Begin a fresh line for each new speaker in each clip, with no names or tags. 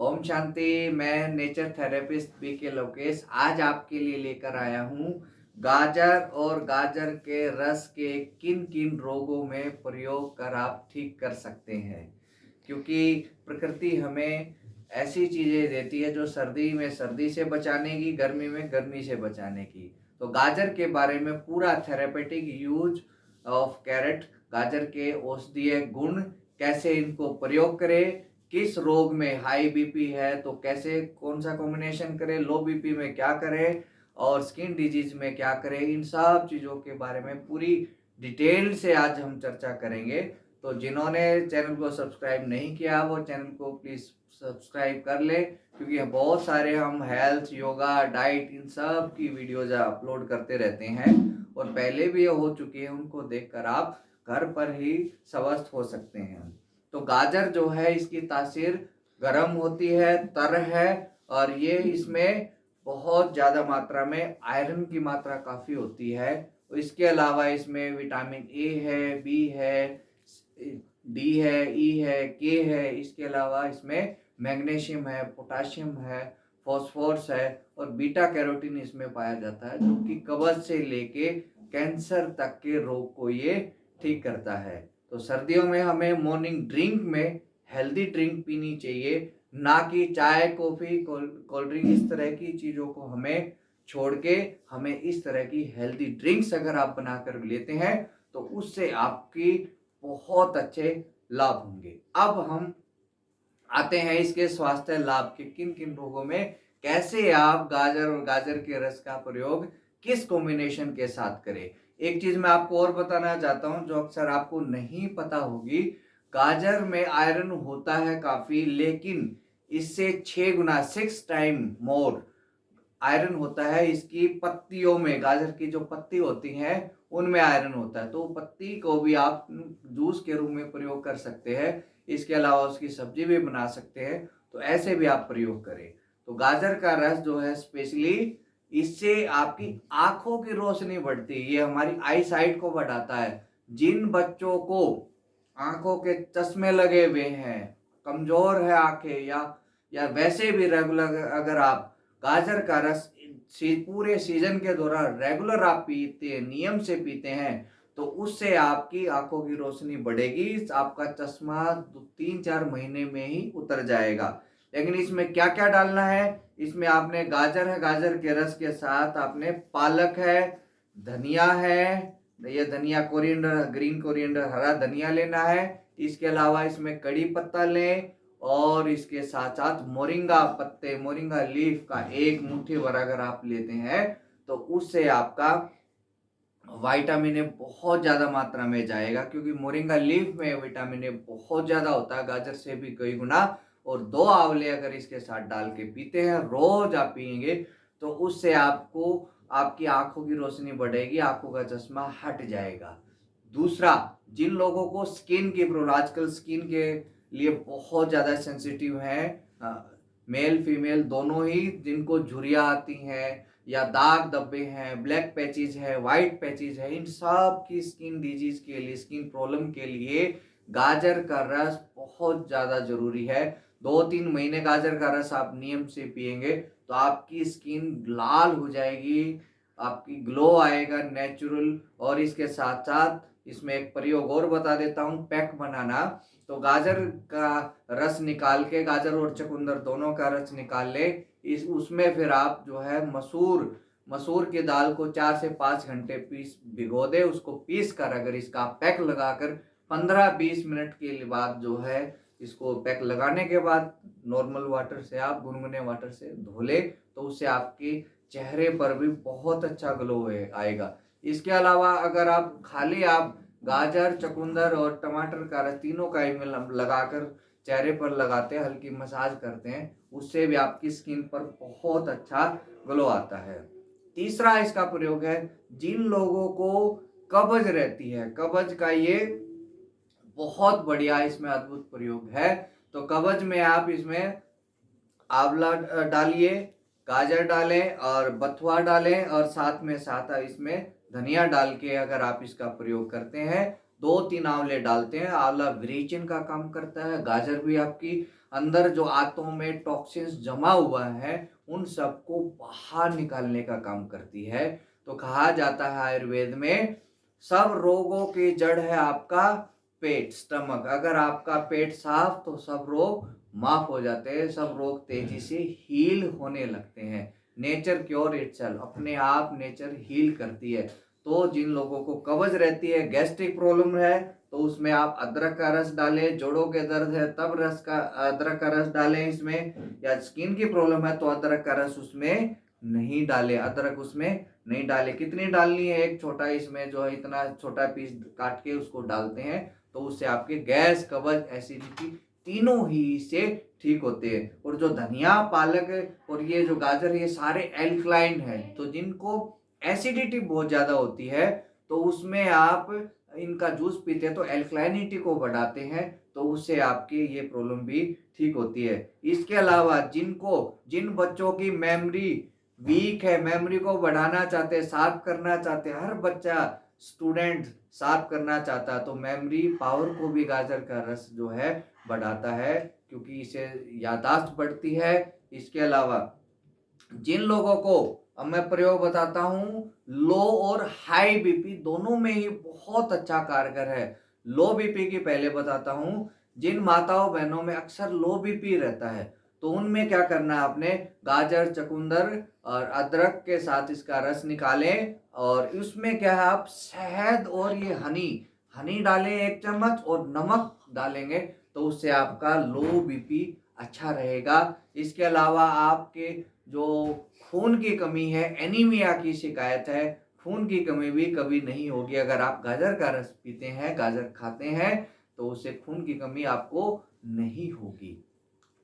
ओम शांति। मैं nature therapist BK Lokesh आज आपके लिए लेकर आया हूँ गाजर और गाजर के रस के किन किन रोगों में प्रयोग कर आप ठीक कर सकते हैं। क्योंकि प्रकृति हमें ऐसी चीज़ें देती है जो सर्दी में सर्दी से बचाने की, गर्मी में गर्मी से बचाने की। तो गाजर के बारे में पूरा थेरेपेटिक यूज ऑफ कैरेट, गाजर के औषधीय गुण, कैसे इनको प्रयोग करें, किस रोग में हाई बीपी है तो कैसे कौन सा कॉम्बिनेशन करें, लो बीपी में क्या करें और स्किन डिजीज में क्या करें, इन सब चीज़ों के बारे में पूरी डिटेल से आज हम चर्चा करेंगे। तो जिन्होंने चैनल को सब्सक्राइब नहीं किया वो चैनल को प्लीज़ सब्सक्राइब कर ले, क्योंकि बहुत सारे हम हेल्थ, योगा, डाइट इन सब की वीडियोज अपलोड करते रहते हैं और पहले भी हो चुकी है, उनको देखकर आप घर पर ही स्वस्थ हो सकते हैं। तो गाजर जो है इसकी तासीर गर्म होती है, तर है और ये इसमें बहुत ज़्यादा मात्रा में आयरन की मात्रा काफ़ी होती है। तो इसके अलावा इसमें विटामिन ए है, बी है, डी है, ई है, के है। इसके अलावा इसमें मैग्नीशियम है, पोटाशियम है, फॉस्फोरस है और बीटा कैरोटीन इसमें पाया जाता है, जो कि कब्ज से लेके कैंसर तक के रोग को ये ठीक करता है। तो सर्दियों में हमें मॉर्निंग ड्रिंक में हेल्दी ड्रिंक पीनी चाहिए, ना कि चाय, कॉफ़ी, कोल्ड ड्रिंक, इस तरह की चीज़ों को हमें छोड़ के हमें इस तरह की हेल्दी ड्रिंक्स अगर आप बनाकर लेते हैं तो उससे आपकी बहुत अच्छे लाभ होंगे। अब हम आते हैं इसके स्वास्थ्य लाभ के किन किन रोगों में कैसे आप गाजर और गाजर के रस का प्रयोग किस कॉम्बिनेशन के साथ करें। एक चीज मैं आपको और बताना चाहता हूं जो अक्सर आपको नहीं पता होगी। गाजर में आयरन होता है काफी, लेकिन इससे 6 गुना, 6 टाइम मोर आयरन होता है इसकी पत्तियों में। गाजर की जो पत्ती होती हैं उनमें आयरन होता है, तो पत्ती को भी आप जूस के रूप में प्रयोग कर सकते हैं। इसके अलावा उसकी सब्जी भी बना सकते हैं, तो ऐसे भी आप प्रयोग करें। तो गाजर का रस जो है स्पेशली इससे आपकी आंखों की रोशनी बढ़ती है, ये हमारी आई साइट को बढ़ाता है। जिन बच्चों को आंखों के चश्मे लगे हुए हैं, कमजोर है आंखें, या वैसे भी रेगुलर अगर आप गाजर का रस पूरे सीजन के दौरान रेगुलर आप पीते हैं, नियम से पीते हैं, तो उससे आपकी आंखों की रोशनी बढ़ेगी, आपका चश्मा 3-4 महीने में ही उतर जाएगा। लेकिन इसमें क्या क्या डालना है, इसमें आपने गाजर है, गाजर के रस के साथ आपने पालक है, धनिया है, ये धनिया कोरिएंडर, ग्रीन कोरिएंडर, हरा धनिया लेना है। इसके अलावा इसमें कड़ी पत्ता लें और इसके साथ साथ मोरिंगा पत्ते, मोरिंगा लीफ का 1 मुट्ठी भर अगर आप लेते हैं तो उससे आपका विटामिन ए बहुत ज़्यादा मात्रा में जाएगा, क्योंकि मोरिंगा लीफ में विटामिन ए बहुत ज़्यादा होता है, गाजर से भी कई गुना। और 2 आंवले अगर इसके साथ डाल के पीते हैं, रोज आप पियेंगे, तो उससे आपको आपकी आंखों की रोशनी बढ़ेगी, आंखों का चश्मा हट जाएगा। दूसरा, जिन लोगों को स्किन की प्रॉब्लम, आजकल स्किन के लिए बहुत ज़्यादा सेंसिटिव है, मेल फीमेल दोनों ही, जिनको झुर्रियाँ आती हैं या दाग धब्बे हैं, ब्लैक पैचेज है, वाइट पैचेज है, इन सब की स्किन डिजीज के लिए, स्किन प्रॉब्लम के लिए गाजर का रस बहुत ज़्यादा जरूरी है। 2-3 महीने गाजर का रस आप नियम से पिएंगे तो आपकी स्किन लाल हो जाएगी, आपकी ग्लो आएगा नेचुरल। और इसके साथ साथ इसमें एक प्रयोग और बता देता हूँ, पैक बनाना। तो गाजर का रस निकाल के, गाजर और चुकंदर दोनों का रस निकाल ले, इस उसमें फिर आप जो है मसूर मसूर की दाल को 4 से 5 घंटे भिगो दे, उसको पीस कर अगर इसका पैक लगाकर 15-20 मिनट के बाद जो है, इसको पैक लगाने के बाद नॉर्मल वाटर से, आप गुनगुने वाटर से धो ले, तो उससे आपके चेहरे पर भी बहुत अच्छा ग्लो आएगा। इसके अलावा अगर आप खाली आप गाजर, चुकंदर और टमाटर का रस तीनों का ही लगाकर चेहरे पर लगाते हैं, हल्की मसाज करते हैं, उससे भी आपकी स्किन पर बहुत अच्छा ग्लो आता है। तीसरा इसका प्रयोग है, जिन लोगों को कब्ज रहती है, कब्ज का ये बहुत बढ़िया इसमें अद्भुत प्रयोग है। तो कब्ज में आप इसमें आंवला डालिए, गाजर डालें और बथुआ डालें और साथ में साथ इसमें धनिया डाल के अगर आप इसका प्रयोग करते हैं, 2-3 आंवले डालते हैं, आंवला विरेचन का काम करता है, गाजर भी आपकी अंदर जो आंतों में टॉक्सिन्स जमा हुआ है उन सबको बाहर निकालने का काम करती है। तो कहा जाता है आयुर्वेद में, सब रोगों की जड़ है आपका पेट, स्टमक। अगर आपका पेट साफ तो सब रोग माफ हो जाते हैं, सब रोग तेजी से हील होने लगते हैं। नेचर क्योर इटसेल्फ, अपने आप नेचर हील करती है। तो जिन लोगों को कब्ज रहती है, गैस्ट्रिक प्रॉब्लम है, तो उसमें आप अदरक का रस डालें। जोड़ों के दर्द है तब अदरक का रस डालें इसमें। या स्किन की प्रॉब्लम है तो अदरक का रस उसमें नहीं डालें, अदरक उसमें नहीं डाले। कितनी डालनी है? एक छोटा, इसमें जो है इतना छोटा पीस काट के उसको डालते हैं, तो उससे आपके गैस, कब्ज, एसिडिटी तीनों ही से ठीक होते हैं। और जो धनिया, पालक और ये जो गाजर, ये सारे एल्कलाइन है, तो जिनको एसिडिटी बहुत ज्यादा होती है तो उसमें आप इनका जूस पीते हैं तो एल्कलाइनिटी को बढ़ाते हैं, तो उससे आपकी ये प्रॉब्लम भी ठीक होती है। इसके अलावा जिन बच्चों की मेमोरी वीक है, मेमोरी को बढ़ाना चाहते हैं, शार्प करना चाहते हैं, हर बच्चा स्टूडेंट शार्प करना चाहता है, तो मेमोरी पावर को भी गाजर का रस जो है बढ़ाता है, क्योंकि इसे याददाश्त बढ़ती है। इसके अलावा जिन लोगों को, अब मैं प्रयोग बताता हूं, लो और हाई बीपी दोनों में ही बहुत अच्छा कारगर है। लो बीपी की पहले बताता हूं। जिन माताओं बहनों में अक्सर लो बीपी रहता है तो उनमें क्या करना है आपने, गाजर, चुकंदर और अदरक के साथ इसका रस निकालें, और उसमें क्या है, आप शहद और ये हनी हनी डालें 1 चम्मच, और नमक डालेंगे, तो उससे आपका लो बीपी अच्छा रहेगा। इसके अलावा आपके जो खून की कमी है, एनीमिया की शिकायत है, खून की कमी भी कभी नहीं होगी अगर आप गाजर का रस पीते हैं, गाजर खाते हैं, तो उससे खून की कमी आपको नहीं होगी।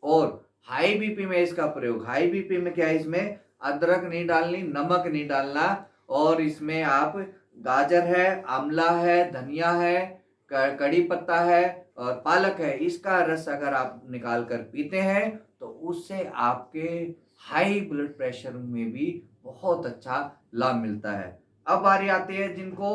और हाई बीपी में इसका प्रयोग, हाई बीपी में क्या है, इसमें अदरक नहीं डालनी, नमक नहीं डालना, और इसमें आप गाजर है, आंवला है, धनिया है, कड़ी पत्ता है और पालक है, इसका रस अगर आप निकाल कर पीते हैं तो उससे आपके हाई ब्लड प्रेशर में भी बहुत अच्छा लाभ मिलता है। अब बारी आती है जिनको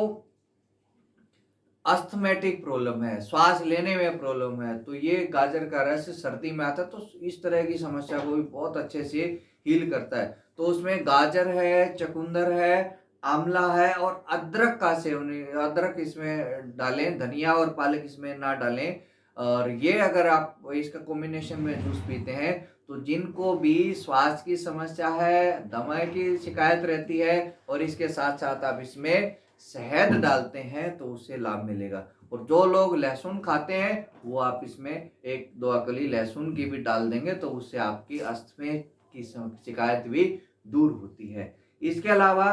अस्थमेटिक प्रॉब्लम है, श्वास लेने में प्रॉब्लम है, तो ये गाजर का रस सर्दी में आता है तो इस तरह की समस्या को भी बहुत अच्छे से हील करता है। तो उसमें गाजर है, चुकंदर है, आंवला है और अदरक का सेवन, अदरक इसमें डालें, धनिया और पालक इसमें ना डालें। और ये अगर आप इसका कॉम्बिनेशन में जूस पीते हैं तो जिनको भी श्वास की समस्या है, दमा की शिकायत रहती है, और इसके साथ साथ आप इसमें शहद डालते हैं तो उससे लाभ मिलेगा। और जो लोग लहसुन खाते हैं वो आप इसमें 1-2 अकली लहसुन की भी डाल देंगे तो उससे आपकी अस्थमा की शिकायत भी दूर होती है। इसके अलावा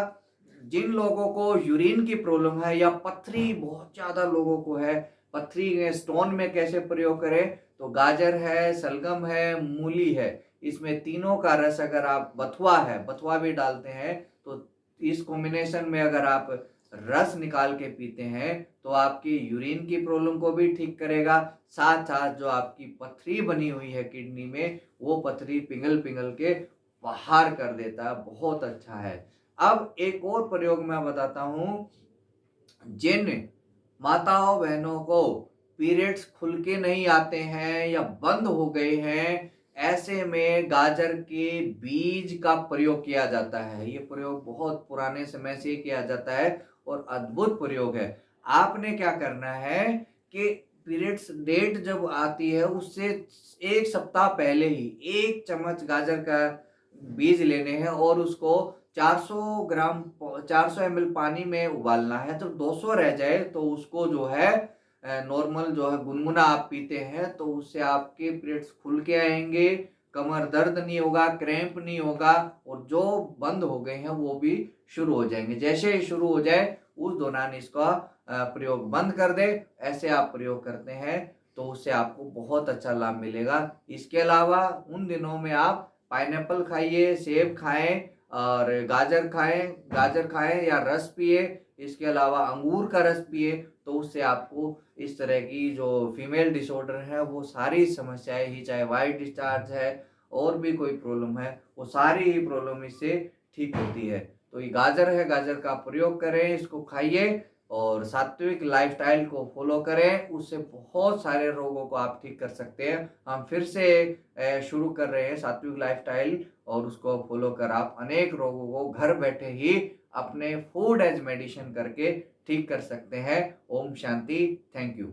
जिन लोगों को यूरिन की प्रॉब्लम है या पथरी बहुत ज्यादा लोगों को है, पथरी स्टोन में कैसे प्रयोग करें, तो गाजर है, सलगम है, मूली है, इसमें तीनों का रस अगर आप, बथुआ है, बथुआ भी डालते हैं, तो इस कॉम्बिनेशन में अगर आप रस निकाल के पीते हैं तो आपकी यूरिन की प्रॉब्लम को भी ठीक करेगा, साथ साथ जो आपकी पथरी बनी हुई है किडनी में, वो पथरी पिघल पिघल के बाहर कर देता है, बहुत अच्छा है। अब एक और प्रयोग मैं बताता हूं। जिन माताओं बहनों को पीरियड्स खुल के नहीं आते हैं या बंद हो गए हैं, ऐसे में गाजर के बीज का प्रयोग किया जाता है। ये प्रयोग बहुत पुराने समय से किया जाता है और अद्भुत प्रयोग है। आपने क्या करना है कि पीरियड्स डेट जब आती है उससे 1 सप्ताह पहले ही 1 चम्मच गाजर का बीज लेने हैं और उसको 400 ml पानी में उबालना है। जब 200 रह जाए तो उसको जो है नॉर्मल जो है गुनगुना आप पीते हैं तो उससे आपके पीरियड्स खुल के आएंगे, कमर दर्द नहीं होगा, क्रैम्प नहीं होगा, और जो बंद हो गए हैं वो भी शुरू हो जाएंगे। जैसे ही शुरू हो जाए उस दौरान इसका प्रयोग बंद कर दे। ऐसे आप प्रयोग करते हैं तो उससे आपको बहुत अच्छा लाभ मिलेगा। इसके अलावा उन दिनों में आप पाइनएप्पल खाइए, सेब खाएं और गाजर खाएं या रस पिए। इसके अलावा अंगूर का रस पिए, तो उससे आपको इस तरह की जो फीमेल डिसऑर्डर है वो सारी समस्याएं ही, चाहे वाइट डिस्चार्ज है और भी कोई प्रॉब्लम है, वो सारी ही प्रॉब्लम इससे ठीक होती है। तो ये गाजर है, गाजर का प्रयोग करें, इसको खाइए और सात्विक लाइफस्टाइल को फॉलो करें, उससे बहुत सारे रोगों को आप ठीक कर सकते हैं। हम फिर से शुरू कर रहे हैं सात्विक लाइफस्टाइल, और उसको फॉलो कर आप अनेक रोगों को घर बैठे ही अपने फूड एज मेडिसिन करके ठीक कर सकते हैं। ओम शांति। Thank you.